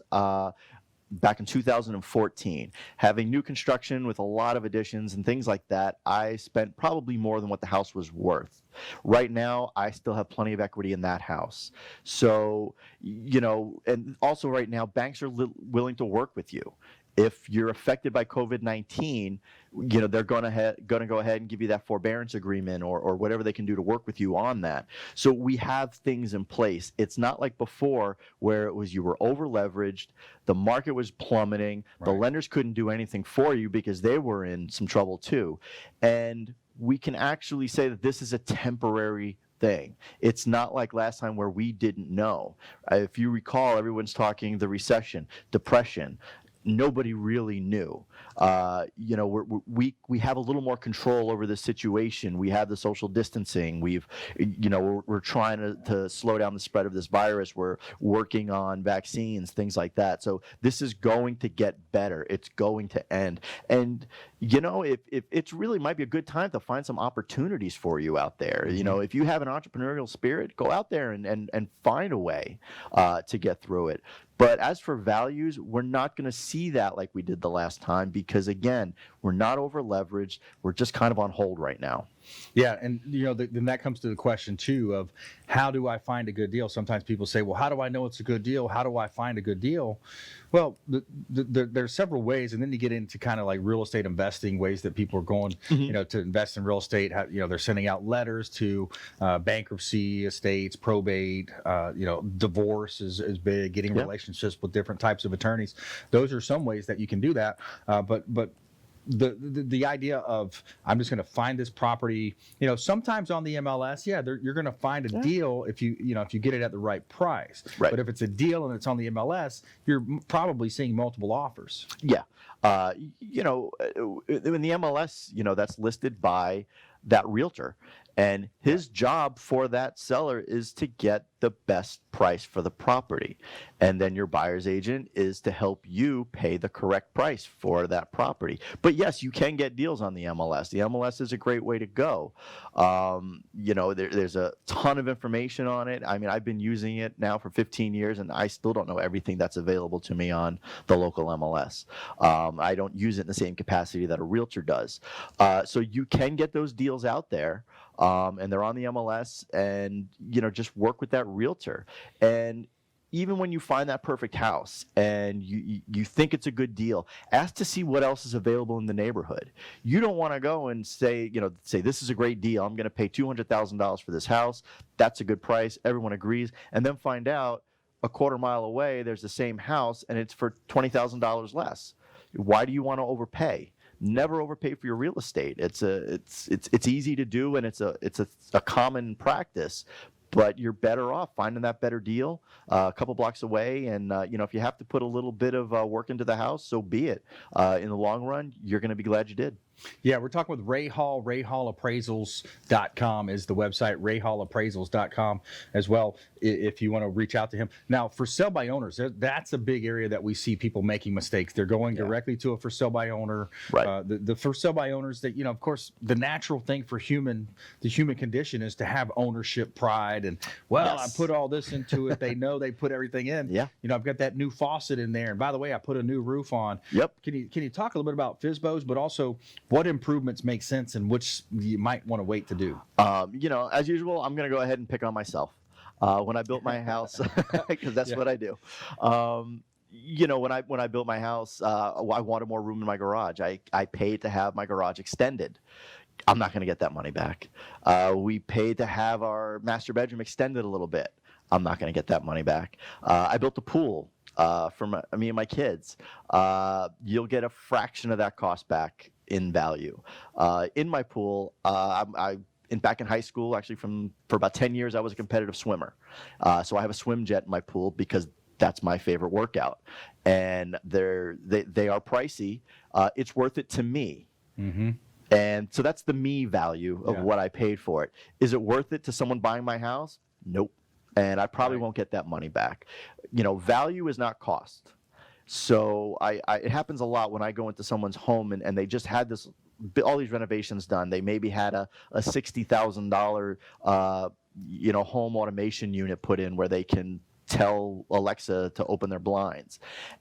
back in 2014, having new construction with a lot of additions and things like that. I spent probably more than what the house was worth. Right now, I still have plenty of equity in that house. So, and also right now, banks are willing to work with you. If you're affected by COVID-19, they're going to go ahead and give you that forbearance agreement or whatever they can do to work with you on that. So we have things in place. It's not like before, where it was you were over leveraged, the market was plummeting, the lenders couldn't do anything for you because they were in some trouble too. And we can actually say that this is a temporary thing. It's not like last time where we didn't know. If you recall, everyone's talking the recession, depression. Nobody really knew. We have a little more control over the situation. We have the social distancing. We're trying to slow down the spread of this virus. We're working on vaccines, things like that. So this is going to get better. It's going to end. And if it's really might be a good time to find some opportunities for you out there. If you have an entrepreneurial spirit, go out there and find a way to get through it. But as for values, we're not going to see that like we did the last time, because again, we're not over leveraged. We're just kind of on hold right now. Yeah, and then that comes to the question too of, how do I find a good deal? Sometimes people say, well, how do I know it's a good deal? How do I find a good deal? Well, there's several ways, and then you get into kind of like real estate investing, ways that people are going, to invest in real estate. They're sending out letters to bankruptcy estates, probate, divorce is big, getting relationships with different types of attorneys. Those are some ways that you can do that. But the idea of, I'm just going to find this property, sometimes on the MLS, you're going to find a deal if you get it at the right price. Right. But if it's a deal and it's on the MLS, you're probably seeing multiple offers. Yeah. In the MLS, that's listed by that realtor, and his job for that seller is to get the best price for the property. And then your buyer's agent is to help you pay the correct price for that property. But yes, you can get deals on the MLS. The MLS is a great way to go. There's a ton of information on it. I mean, I've been using it now for 15 years, and I still don't know everything that's available to me on the local MLS. I don't use it in the same capacity that a realtor does. So you can get those deals out there. And they're on the MLS, and just work with that realtor. And even when you find that perfect house and you think it's a good deal, ask to see what else is available in the neighborhood. You don't want to go and say this is a great deal. I'm going to pay $200,000 for this house. That's a good price. Everyone agrees, and then find out a quarter mile away there's the same house and it's for $20,000 less. Why do you want to overpay? Never overpay for your real estate. It's easy to do, and it's a common practice. But you're better off finding that better deal a couple blocks away. And, if you have to put a little bit of work into the house, so be it. In the long run, you're going to be glad you did. Yeah, we're talking with Ray Hall. RayHallAppraisals.com is the website. RayHallAppraisals.com as well, if you want to reach out to him. Now, for sell by owners, that's a big area that we see people making mistakes. They're going directly to a for sale by owner. Right. The for sale by owners that, of course, the natural thing for the human condition is to have ownership pride. And, I put all this into it. They know they put everything in. Yeah. I've got that new faucet in there. And by the way, I put a new roof on. Yep. Can you talk a little bit about FSBOs, but also what improvements make sense and which you might want to wait to do? As usual, I'm going to go ahead and pick on myself. When I built my house, because that's what I do. When I built my house, I wanted more room in my garage. I paid to have my garage extended. I'm not going to get that money back. We paid to have our master bedroom extended a little bit. I'm not going to get that money back. I built a pool for me and my kids. You'll get a fraction of that cost back in value. In my pool, back in high school, actually for about 10 years, I was a competitive swimmer. So I have a swim jet in my pool because that's my favorite workout. And they are pricey. It's worth it to me. Mm-hmm. And so that's the me value of what I paid for it. Is it worth it to someone buying my house? Nope. And I probably won't get that money back. Value is not cost. So it happens a lot when I go into someone's home and they just had all these renovations done. They maybe had a $60,000 home automation unit put in where they can tell Alexa to open their blinds,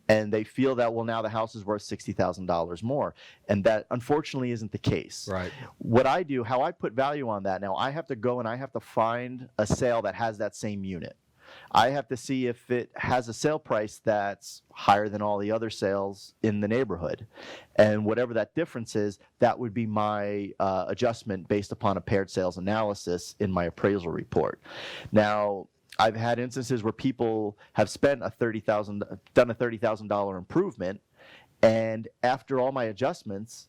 and they feel that, well, now the house is worth $60,000 more, and that unfortunately isn't the case. Right. What I do, how I put value on that, now I have to go and I have to find a sale that has that same unit. I have to see if it has a sale price that's higher than all the other sales in the neighborhood, and whatever that difference is, that would be my adjustment based upon a paired sales analysis in my appraisal report. Now, I've had instances where people have spent done a $30,000 improvement, and after all my adjustments,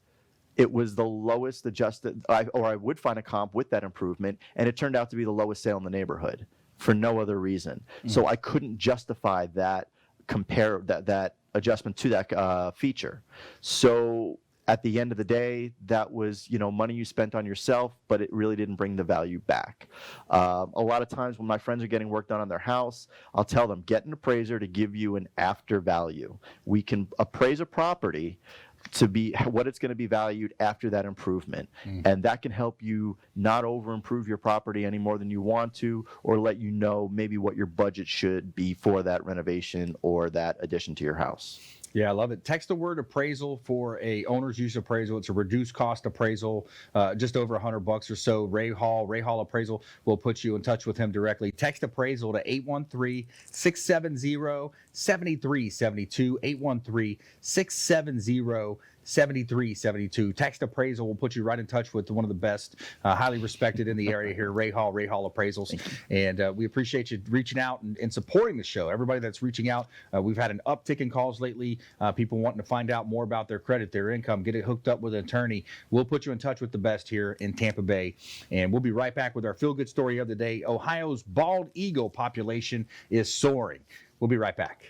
it was the lowest adjusted, or I would find a comp with that improvement, and it turned out to be the lowest sale in the neighborhood for no other reason. So I couldn't justify that adjustment to that feature. So at the end of the day, that was money you spent on yourself, but it really didn't bring the value back. A lot of times when my friends are getting work done on their house, I'll tell them, get an appraiser to give you an after value. We can appraise a property to be what it's going to be valued after that improvement, and that can help you not over improve your property any more than you want to, or let you know maybe what your budget should be for that renovation or that addition to your house. Yeah, I love it. Text the word appraisal for a owner's use appraisal. It's a reduced cost appraisal, just over $100 or so. Ray Hall Appraisal will put you in touch with him directly. Text appraisal to 813-670-7372, 813-670-7372. Text appraisal will put you right in touch with one of the best, highly respected in the area here, Ray Hall Appraisals. And we appreciate you reaching out and supporting the show. Everybody that's reaching out, we've had an uptick in calls lately. People wanting to find out more about their credit, their income, get it hooked up with an attorney. We'll put you in touch with the best here in Tampa Bay. And we'll be right back with our feel-good story of the day. Ohio's bald eagle population is soaring. We'll be right back.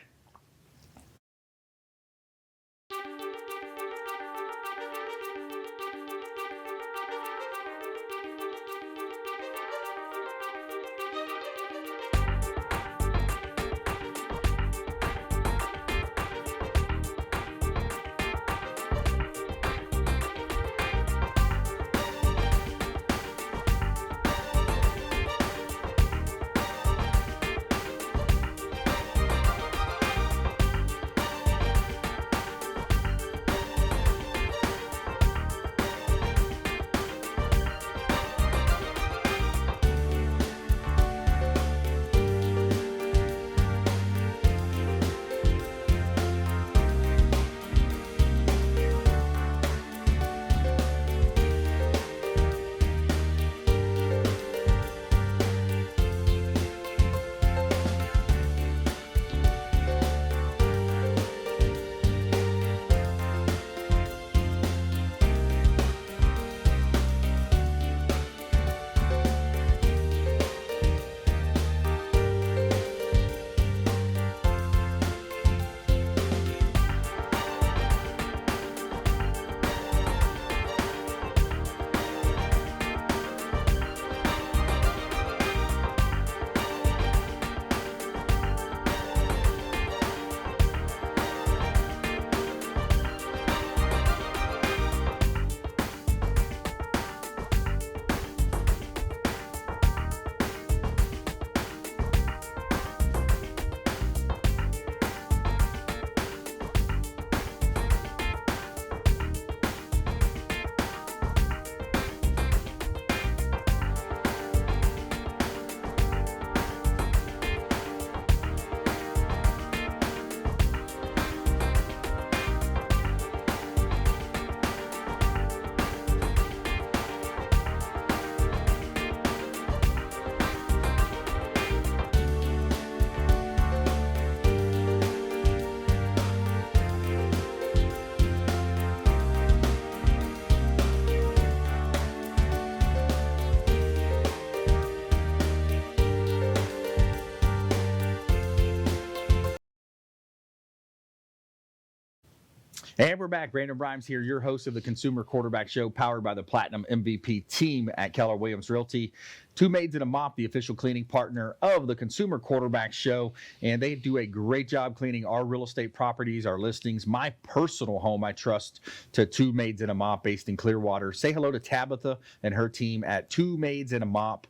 And we're back. Brandon Brimes here, your host of the Consumer Quarterback Show, powered by the Platinum MVP team at Keller Williams Realty. Two Maids and a Mop, the official cleaning partner of the Consumer Quarterback Show. And they do a great job cleaning our real estate properties, our listings. My personal home, I trust to Two Maids and a Mop based in Clearwater. Say hello to Tabitha and her team at Two Maids and a Mop.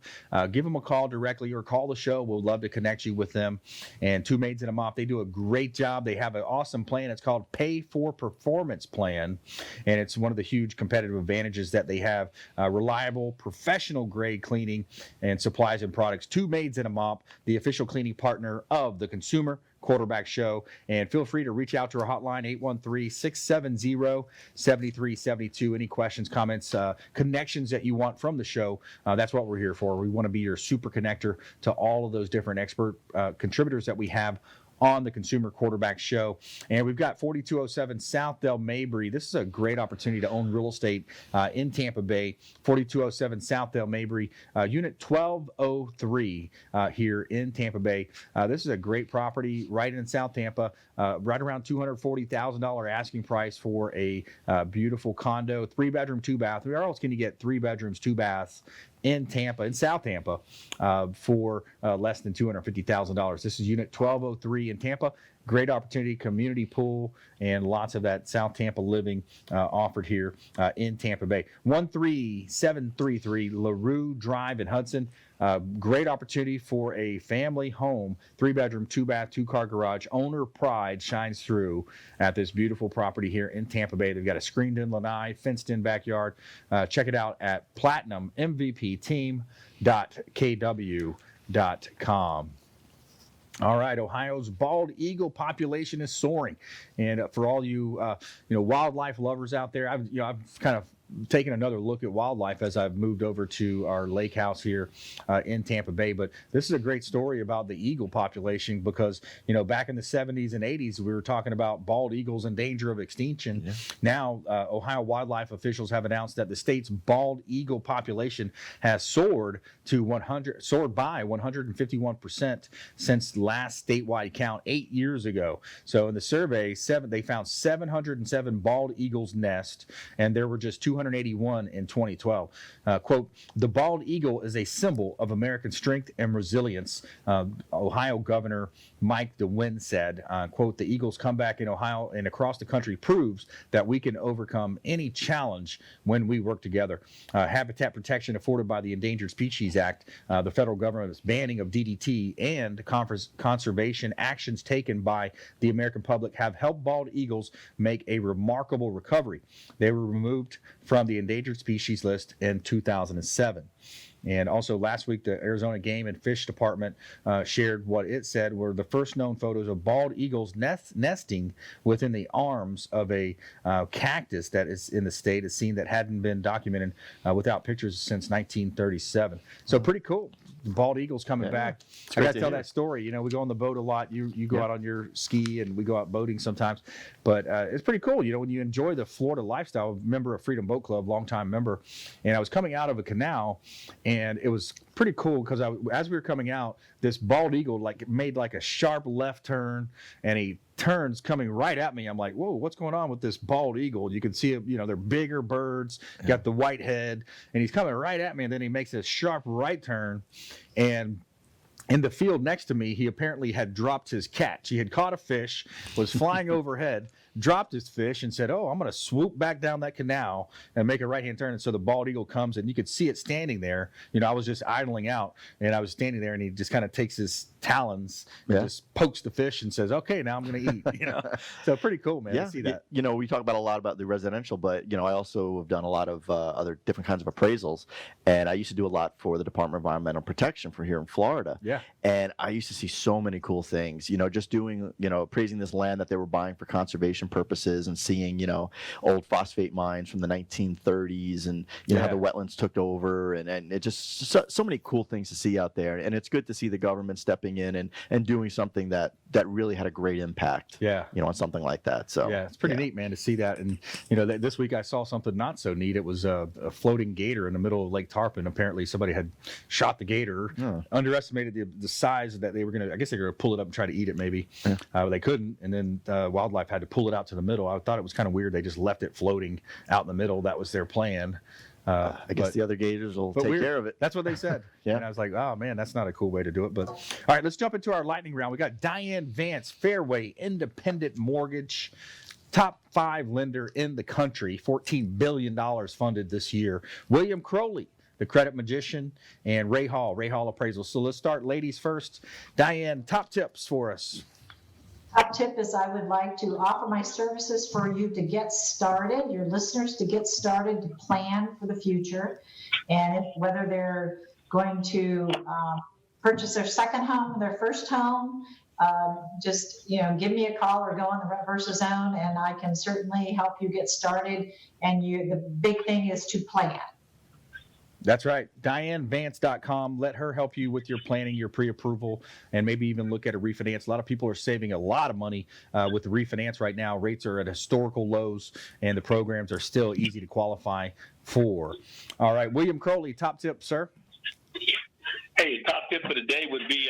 Give them a call directly or call the show. We'll love to connect you with them. And Two Maids and a Mop, they do a great job. They have an awesome plan. It's called Pay for Performance Plan. And it's one of the huge competitive advantages that they have. Reliable, professional grade cleaning and supplies and products. Two Maids and a Mop, the official cleaning partner of the Consumer Quarterback Show. And feel free to reach out to our hotline, 813-670-7372. Any questions, comments, connections that you want from the show, that's what we're here for. We want to be your super connector to all of those different expert contributors that we have on the Consumer Quarterback Show. And we've got 4207 South Del Mabry. This is a great opportunity to own real estate in Tampa Bay. 4207 South Del Mabry, Unit 1203 here in Tampa Bay. This is a great property right in South Tampa, right around $240,000 asking price for a beautiful condo, 3-bedroom, 2-bath. Where else can you get 3 bedrooms, 2 baths in Tampa, in South Tampa, for less than $250,000. This is Unit 1203 in Tampa. Great opportunity, community pool, and lots of that South Tampa living offered here in Tampa Bay. 13733 LaRue Drive in Hudson. Great opportunity for a family home, 3-bedroom, 2-bath, 2-car garage. Owner pride shines through at this beautiful property here in Tampa Bay. They've got a screened-in lanai, fenced-in backyard. Check it out at platinummvpteam.kw.com. All right, Ohio's bald eagle population is soaring, and for all you wildlife lovers out there, I've kind of taken another look at wildlife as I've moved over to our lake house here in Tampa Bay. But this is a great story about the eagle population because, back in the 70s and 80s, we were talking about bald eagles in danger of extinction. Yeah. Now, Ohio wildlife officials have announced that the state's bald eagle population has soared by 151% since last statewide count 8 years ago. So in the survey, they found 707 bald eagles nest, and there were just 281 in 2012. Quote, the bald eagle is a symbol of American strength and resilience, Ohio Governor Mike DeWine said. Quote, the eagle's comeback in Ohio and across the country proves that we can overcome any challenge when we work together. Habitat protection afforded by the Endangered Species Act, the federal government's banning of DDT, and conservation actions taken by the American public have helped bald eagles make a remarkable recovery. They were removed from the endangered species list in 2007. And also last week, the Arizona Game and Fish Department shared what it said were the first known photos of bald eagles nesting within the arms of a cactus that is in the state, a scene that hadn't been documented without pictures since 1937. So pretty cool. The bald eagles coming back. I got to tell that story. We go on the boat a lot. You go out on your ski, and we go out boating sometimes. But it's pretty cool. When you enjoy the Florida lifestyle. Member of Freedom Boat Club, longtime member, and I was coming out of a canal, and it was pretty cool because as we were coming out, this bald eagle made a sharp left turn, and he turns coming right at me. I'm like, whoa, what's going on with this bald eagle? You can see it, they're bigger birds, got the white head, and he's coming right at me, and then he makes a sharp right turn, and in the field next to me, he apparently had dropped his catch. He had caught a fish, was flying overhead, dropped his fish, and said, oh, I'm going to swoop back down that canal and make a right-hand turn. And so the bald eagle comes, and you could see it standing there. I was just idling out, and I was standing there, and he just kind of takes his talons and just pokes the fish and says, okay, now I'm going to eat. So pretty cool, man, to see that. We talk about a lot about the residential, but I also have done a lot of other different kinds of appraisals, and I used to do a lot for the Department of Environmental Protection for here in Florida. And I used to see so many cool things, just doing, appraising this land that they were buying for conservation purposes, and seeing, old phosphate mines from the 1930s, and how the wetlands took over, and it just so many cool things to see out there. And it's good to see the government stepping in and doing something that really had a great impact on something like that. So it's pretty neat, man, to see that. And this week I saw something not so neat. It was a floating gator in the middle of Lake Tarpon. Apparently somebody had shot the gator, underestimated the size that they were going to, I guess they were going to pull it up and try to eat it maybe. They couldn't, and then wildlife had to pull it split out to the middle. I thought it was kind of weird. They just left it floating out in the middle. That was their plan. I guess the other gators will take care of it. That's what they said. Yeah. And I was like, oh, man, that's not a cool way to do it. But all right, let's jump into our lightning round. We got Diane Vance, Fairway Independent Mortgage, top 5 lender in the country, $14 billion funded this year. William Crowley, the credit magician, and Ray Hall Appraisals. So let's start ladies first. Diane, top tips for us. Top tip is I would like to offer my services for you to get started, your listeners to get started to plan for the future. And whether they're going to purchase their second home, their first home, just, give me a call or go on the Versa Zone and I can certainly help you get started. And the big thing is to plan. That's right. DianeVance.com. Let her help you with your planning, your pre-approval, and maybe even look at a refinance. A lot of people are saving a lot of money with the refinance right now. Rates are at historical lows, and the programs are still easy to qualify for. All right, William Crowley, top tip, sir. Hey, top tip for the day would be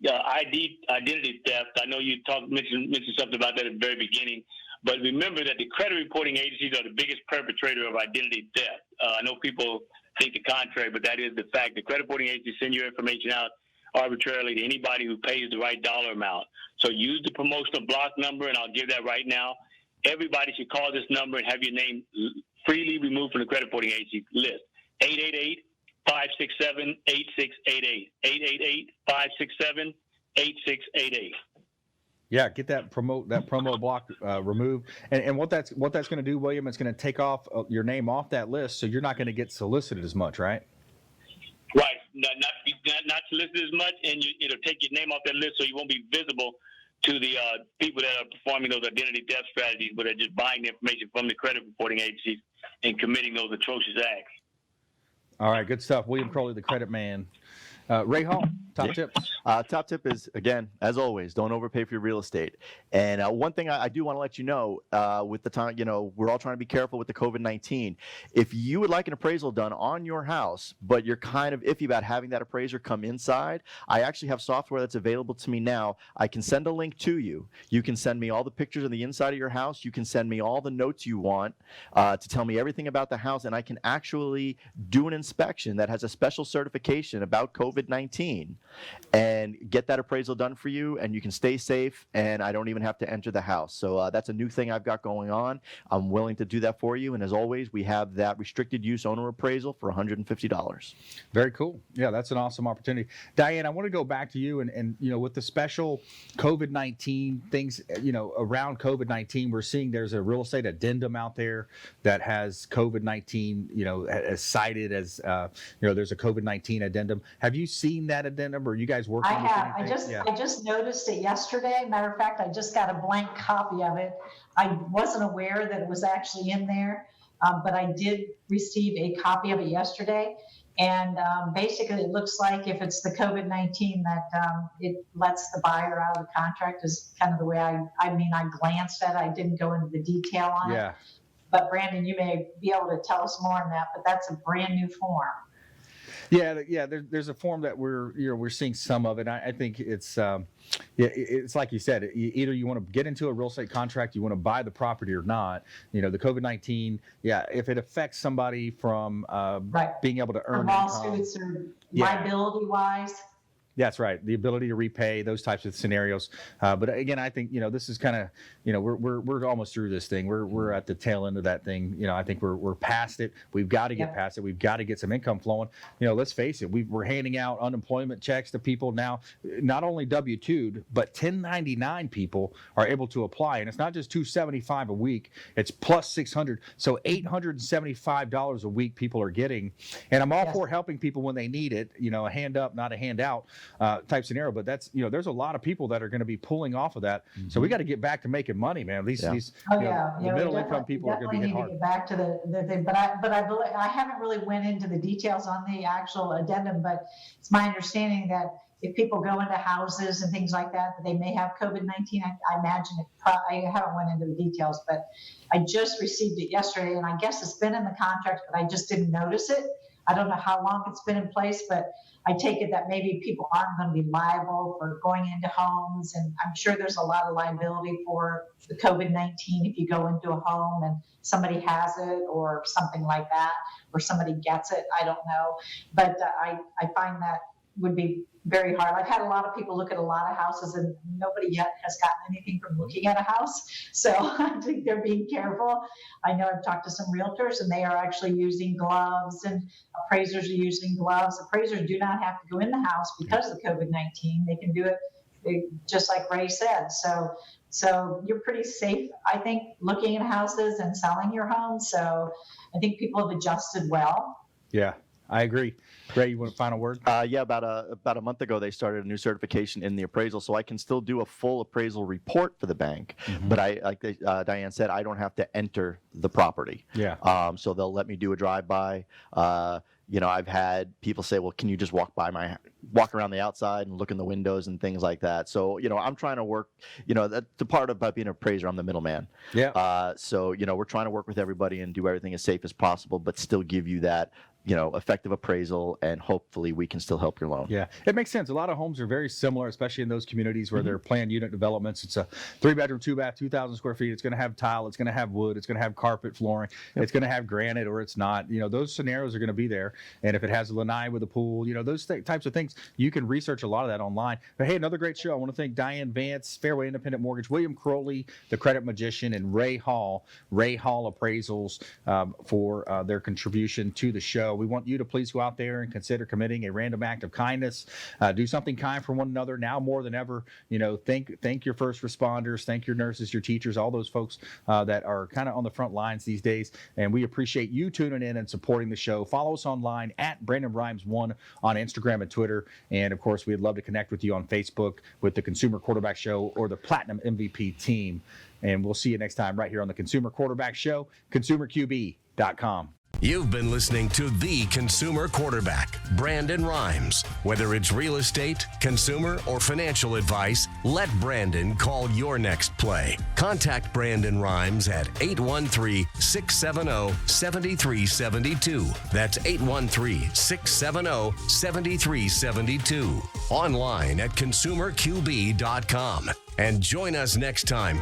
identity theft. I know you mentioned something about that at the very beginning. But remember that the credit reporting agencies are the biggest perpetrator of identity theft. I know people think the contrary, but that is the fact. The credit reporting agencies send your information out arbitrarily to anybody who pays the right dollar amount. So use the promotional block number, and I'll give that right now. Everybody should call this number and have your name freely removed from the credit reporting agency list. 888-567-8688. 888-567-8688. Yeah, get that promo block removed, and what that's going to do, William, it's going to take off your name off that list, so you're not going to get solicited as much, right? Right, not solicited as much, and it'll take your name off that list, so you won't be visible to the people that are performing those identity theft strategies, but are just buying the information from the credit reporting agencies and committing those atrocious acts. All right, good stuff. William Crowley, the credit man. Ray Hall, top tips. Top tip is, again, as always, don't overpay for your real estate. And one thing I do want to let you know, with the time, we're all trying to be careful with the COVID-19. If you would like an appraisal done on your house, but you're kind of iffy about having that appraiser come inside, I actually have software that's available to me now. I can send a link to you. You can send me all the pictures of the inside of your house. You can send me all the notes you want to tell me everything about the house, and I can actually do an inspection that has a special certification about COVID-19 and get that appraisal done for you, and you can stay safe, and I don't even have to enter the house. So that's a new thing I've got going on. I'm willing to do that for you, and as always, we have that restricted use owner appraisal for $150. Very cool. Yeah, that's an awesome opportunity. Diane, I want to go back to you, and with the special COVID-19 things, around COVID-19, we're seeing there's a real estate addendum out there that has COVID-19, as cited as, there's a COVID-19 addendum. Have you seen that addendum, or are you guys working? I have. I just noticed it yesterday. Matter of fact, I just got a blank copy of it. I wasn't aware that it was actually in there, but I did receive a copy of it yesterday. And basically, it looks like if it's the COVID-19 that it lets the buyer out of the contract is kind of the way I glanced at it. I didn't go into the detail on it. But Brandon, you may be able to tell us more on that, but that's a brand new form. Yeah. There's a form that we're seeing some of it. I think it's it's like you said. Either you want to get into a real estate contract, you want to buy the property or not. The COVID-19. Yeah, if it affects somebody from being able to earn lawsuits or liability wise. That's right. The ability to repay, those types of scenarios. But again, I think, this is kind of, we're almost through this thing. We're at the tail end of that thing. I think we're past it. We've got to get past it. We've got to get some income flowing. Let's face it. We're handing out unemployment checks to people now, not only W-2'd, but 1099 people are able to apply. And it's not just $275 a week. It's plus $600. So $875 a week people are getting. And I'm all for helping people when they need it, a hand up, not a handout. Type scenario, but that's there's a lot of people that are going to be pulling off of that. Mm-hmm. So we got to get back to making money, man. These the middle income people are going to be hit hard. Get back to the thing, but I believe I haven't really went into the details on the actual addendum, but it's my understanding that if people go into houses and things like that they may have COVID-19. I imagine I haven't went into the details, but I just received it yesterday, and I guess it's been in the contract, but I just didn't notice it. I don't know how long it's been in place, but I take it that maybe people aren't going to be liable for going into homes. And I'm sure there's a lot of liability for the COVID-19 if you go into a home and somebody has it or something like that, or somebody gets it. I don't know. But I find that would be very hard. I've had a lot of people look at a lot of houses and nobody yet has gotten anything from looking at a house. So I think they're being careful. I know I've talked to some realtors and they are actually using gloves, and appraisers are using gloves. Appraisers do not have to go in the house because of COVID-19. They can do it just like Ray said. So you're pretty safe, I think, looking at houses and selling your home. So I think people have adjusted well. Yeah, I agree. Ray, you want a final word? Yeah, about a month ago, they started a new certification in the appraisal, so I can still do a full appraisal report for the bank. But Diane said, I don't have to enter the property. Yeah. So they'll let me do a drive-by. I've had people say, well, can you just walk around the outside and look in the windows and things like that. So, I'm trying to work, that's the part about being an appraiser, I'm the middleman. Yeah. So, we're trying to work with everybody and do everything as safe as possible, but still give you that, effective appraisal, and hopefully we can still help your loan. Yeah, it makes sense. A lot of homes are very similar, especially in those communities where they're planned unit developments. It's a 3-bedroom, 2-bath, 2,000 square feet. It's going to have tile. It's going to have wood. It's going to have carpet flooring. It's going to have granite, or it's not. Those scenarios are going to be there. And if it has a lanai with a pool, those types of things, you can research a lot of that online. But hey, another great show. I want to thank Diane, Vance, Fairway Independent Mortgage, William Crowley, the Credit Magician, and Ray Hall Appraisals for their contribution to the show. We want you to please go out there and consider committing a random act of kindness. Do something kind for one another now more than ever. Thank your first responders, thank your nurses, your teachers, all those folks that are kind of on the front lines these days. And we appreciate you tuning in and supporting the show. Follow us online at Brandon Rhymes 1 on Instagram and Twitter. And of course, we'd love to connect with you on Facebook with the Consumer Quarterback Show or the Platinum MVP team. And we'll see you next time right here on the Consumer Quarterback Show, consumerqb.com. You've been listening to The Consumer Quarterback, Brandon Rhymes. Whether it's real estate, consumer, or financial advice, let Brandon call your next play. Contact Brandon Rhymes at 813-670-7372. That's 813-670-7372. Online at consumerqb.com. And join us next time